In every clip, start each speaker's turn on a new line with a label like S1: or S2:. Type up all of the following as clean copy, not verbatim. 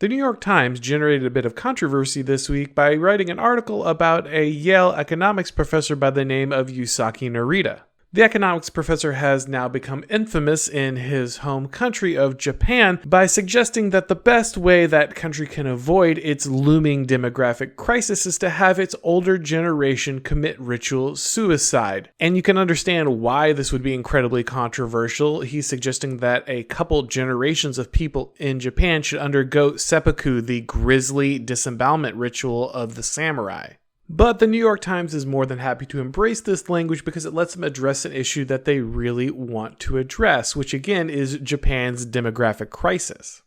S1: The New York Times generated a bit of controversy this week by writing an article about a Yale economics professor by the name of Yusaki Narita. The economics professor has now become infamous in his home country of Japan by suggesting that the best way that country can avoid its looming demographic crisis is to have its older generation commit ritual suicide. And you can understand why this would be incredibly controversial. He's suggesting that a couple generations of people in Japan should undergo seppuku, the grisly disembowelment ritual of the samurai. But the New York Times is more than happy to embrace this language because it lets them address an issue that they really want to address, which again is Japan's demographic crisis.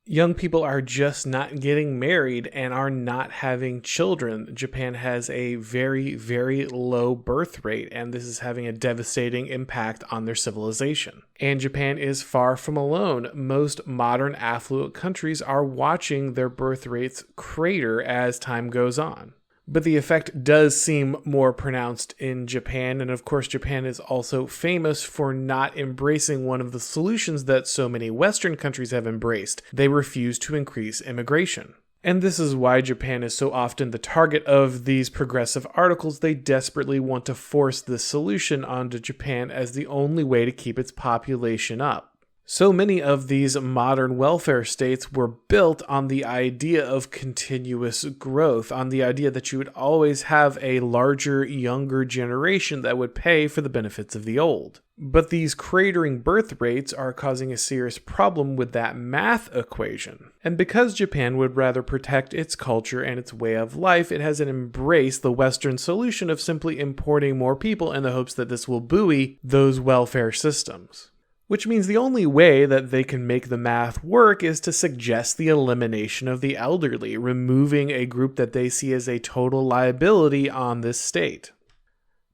S1: Young people are just not getting married and are not having children. Japan has a very, very low birth rate, and this is having a devastating impact on their civilization. And Japan is far from alone. Most modern affluent countries are watching their birth rates crater as time goes on. But the effect does seem more pronounced in Japan, and of course Japan is also famous for not embracing one of the solutions that so many Western countries have embraced. They refuse to increase immigration. And this is why Japan is so often the target of these progressive articles. They desperately want to force this solution onto Japan as the only way to keep its population up. So many of these modern welfare states were built on the idea of continuous growth, on the idea that you would always have a larger, younger generation that would pay for the benefits of the old. But these cratering birth rates are causing a serious problem with that math equation. And because Japan would rather protect its culture and its way of life, it hasn't embraced the Western solution of simply importing more people in the hopes that this will buoy those welfare systems. Which means the only way that they can make the math work is to suggest the elimination of the elderly, removing a group that they see as a total liability on this state.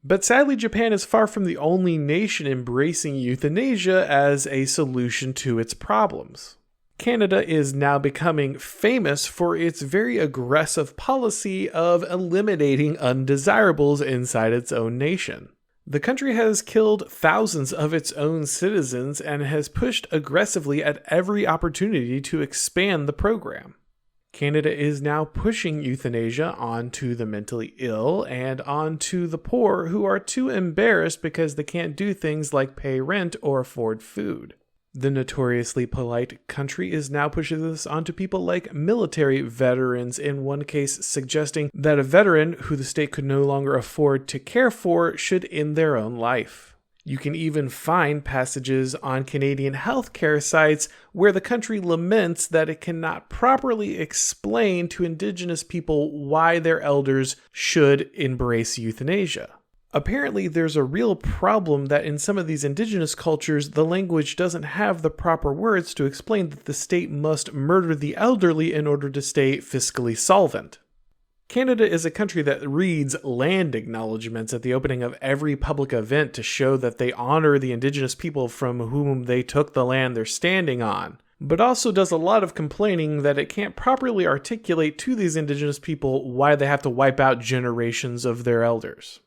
S1: But sadly, Japan is far from the only nation embracing euthanasia as a solution to its problems. Canada is now becoming famous for its very aggressive policy of eliminating undesirables inside its own nation. The country has killed thousands of its own citizens and has pushed aggressively at every opportunity to expand the program. Canada is now pushing euthanasia onto the mentally ill and onto the poor who are too embarrassed because they can't do things like pay rent or afford food. The notoriously polite country is now pushing this onto people like military veterans, in one case suggesting that a veteran who the state could no longer afford to care for should end their own life. You can even find passages on Canadian healthcare sites where the country laments that it cannot properly explain to Indigenous people why their elders should embrace euthanasia. Apparently, there's a real problem that in some of these indigenous cultures, the language doesn't have the proper words to explain that the state must murder the elderly in order to stay fiscally solvent. Canada is a country that reads land acknowledgements at the opening of every public event to show that they honor the indigenous people from whom they took the land they're standing on, but also does a lot of complaining that it can't properly articulate to these indigenous people why they have to wipe out generations of their elders.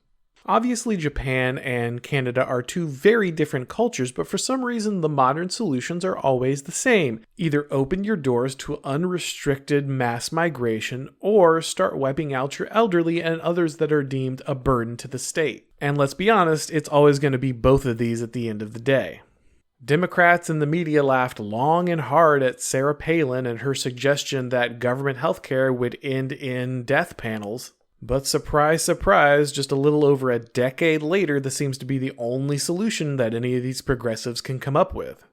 S1: Obviously, Japan and Canada are two very different cultures, but for some reason the modern solutions are always the same. Either open your doors to unrestricted mass migration, or start wiping out your elderly and others that are deemed a burden to the state. And let's be honest, it's always going to be both of these at the end of the day. Democrats in the media laughed long and hard at Sarah Palin and her suggestion that government healthcare would end in death panels. But surprise, surprise, just a little over a decade later, this seems to be the only solution that any of these progressives can come up with.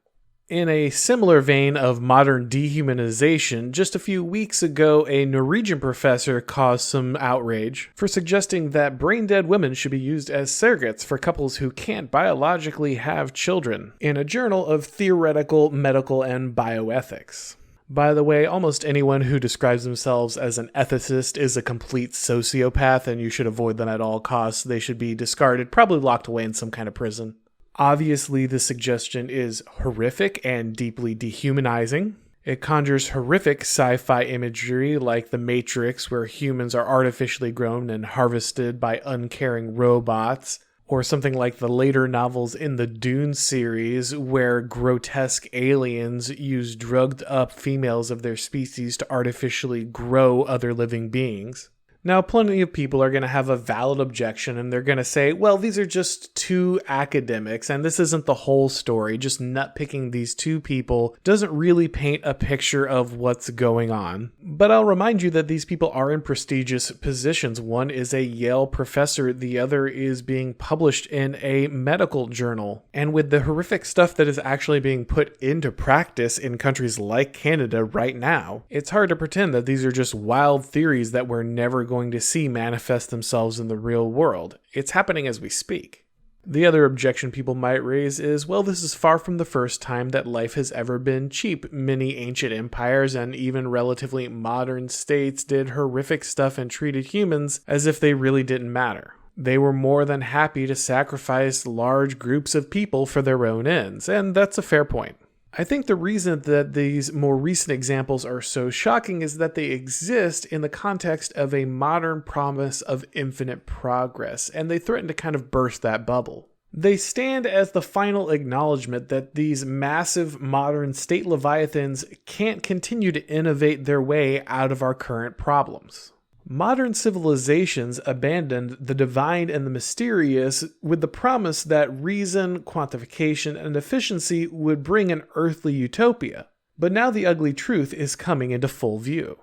S1: In a similar vein of modern dehumanization, just a few weeks ago, a Norwegian professor caused some outrage for suggesting that brain-dead women should be used as surrogates for couples who can't biologically have children, in a journal of theoretical, medical, and bioethics. By the way, almost anyone who describes themselves as an ethicist is a complete sociopath, and you should avoid them at all costs. They should be discarded, probably locked away in some kind of prison. Obviously, this suggestion is horrific and deeply dehumanizing. It conjures horrific sci-fi imagery like The Matrix, where humans are artificially grown and harvested by uncaring robots. Or something like the later novels in the Dune series, where grotesque aliens use drugged up females of their species to artificially grow other living beings. Now, plenty of people are going to have a valid objection, and they're going to say, well, these are just two academics, and this isn't the whole story. Just nitpicking these two people doesn't really paint a picture of what's going on. But I'll remind you that these people are in prestigious positions. One is a Yale professor, the other is being published in a medical journal. And with the horrific stuff that is actually being put into practice in countries like Canada right now, it's hard to pretend that these are just wild theories that we're never going to see manifest themselves in the real world. It's happening as we speak. The other objection people might raise is, well, this is far from the first time that life has ever been cheap. Many ancient empires and even relatively modern states did horrific stuff and treated humans as if they really didn't matter. They were more than happy to sacrifice large groups of people for their own ends, and that's a fair point. I think the reason that these more recent examples are so shocking is that they exist in the context of a modern promise of infinite progress, and they threaten to kind of burst that bubble. They stand as the final acknowledgement that these massive modern state leviathans can't continue to innovate their way out of our current problems. Modern civilizations abandoned the divine and the mysterious with the promise that reason, quantification, and efficiency would bring an earthly utopia. But now the ugly truth is coming into full view.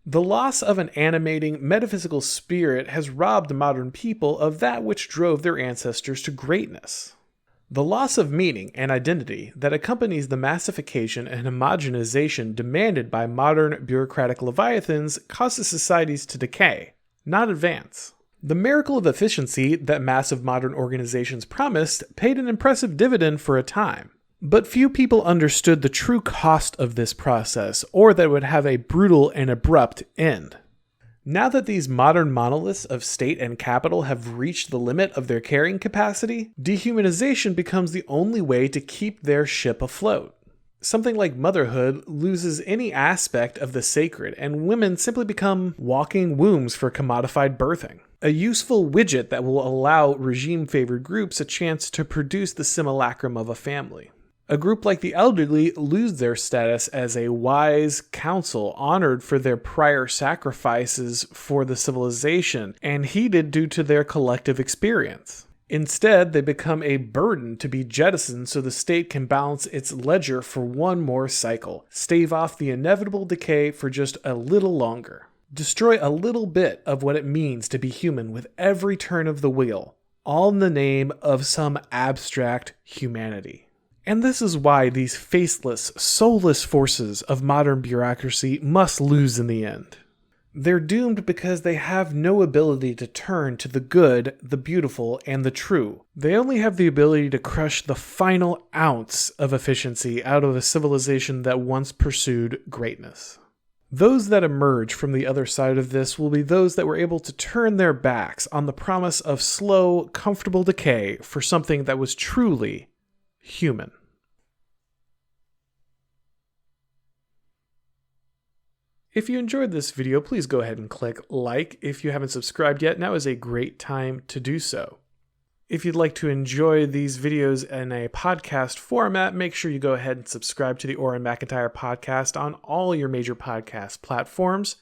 S1: The loss of an animating metaphysical spirit has robbed modern people of that which drove their ancestors to greatness. The loss of meaning and identity that accompanies the massification and homogenization demanded by modern bureaucratic leviathans causes societies to decay, not advance. The miracle of efficiency that massive modern organizations promised paid an impressive dividend for a time, but few people understood the true cost of this process, or that it would have a brutal and abrupt end. Now that these modern monoliths of state and capital have reached the limit of their carrying capacity, dehumanization becomes the only way to keep their ship afloat. Something like motherhood loses any aspect of the sacred, and women simply become walking wombs for commodified birthing. A useful widget that will allow regime-favored groups a chance to produce the simulacrum of a family. A group like the elderly lose their status as a wise council honored for their prior sacrifices for the civilization and heeded due to their collective experience. Instead, they become a burden to be jettisoned so the state can balance its ledger for one more cycle, stave off the inevitable decay for just a little longer. Destroy a little bit of what it means to be human with every turn of the wheel, all in the name of some abstract humanity. And this is why these faceless, soulless forces of modern bureaucracy must lose in the end. They're doomed because they have no ability to turn to the good, the beautiful, and the true. They only have the ability to crush the final ounce of efficiency out of a civilization that once pursued greatness. Those that emerge from the other side of this will be those that were able to turn their backs on the promise of slow, comfortable decay for something that was truly human. If you enjoyed this video, please go ahead and click like. If you haven't subscribed yet, now is a great time to do so. If you'd like to enjoy these videos in a podcast format, make sure you go ahead and subscribe to the Auron MacIntyre podcast on all your major podcast platforms.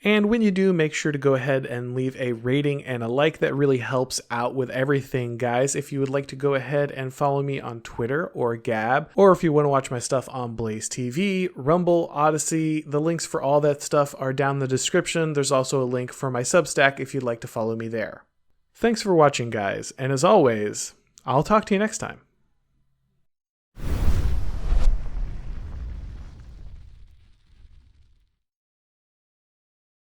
S1: And when you do, make sure to go ahead and leave a rating and a like. That really helps out with everything, guys. If you would like to go ahead and follow me on Twitter or Gab, or if you want to watch my stuff on Blaze TV, Rumble, Odyssey, the links for all that stuff are down in the description. There's also a link for my Substack if you'd like to follow me there. Thanks for watching, guys, and as always, I'll talk to you next time.